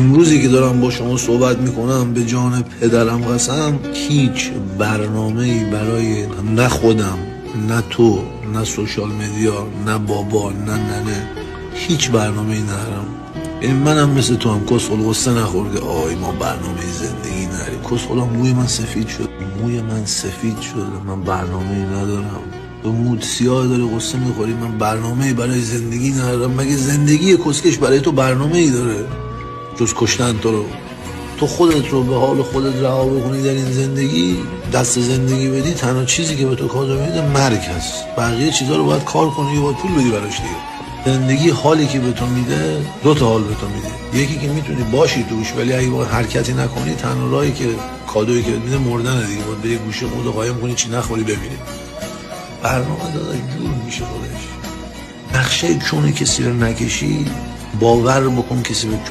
امروزی که دارم با شما صحبت میکنم به جان پدرم قسم هیچ برنامه‌ای برای نه خودم، نه تو، نه سوشال مدیا، نه بابا، نه ننه، هیچ برنامه‌ای ندارم. این منم مثل تو هم کسخل قصه نخورده آی ما برنامه زندگی نداریم. کسخلم موی من سفید شد، من برنامه‌ای ندارم. تو مود سیاه داره قصه میخوری، من برنامه‌ای برای زندگی ندارم. مگه زندگی کسکش برای تو برنامه‌ای داره جز کشتن تو رو؟ تو خودت رو به حال خودت رها بکنی در این زندگی، دست زندگی بدی، تنها چیزی که به تو کادو میده مرگ هست. بقیه چیزا رو باید کار کنی و باید پول بدی براش دیگه. زندگی حالی که به تو میده دو تا حال به تو میده، یکی که میتونی باشی توش ولی اگه با حرکتی نکنی تنها راهی که کادویی که میده مردن دیگه. باید بری گوشه خودت قایم کنی چی نخوری بمیری. برنامه داداش جور میشه خودش. نقشه چون کسی رو نکشی باور بکن کسی به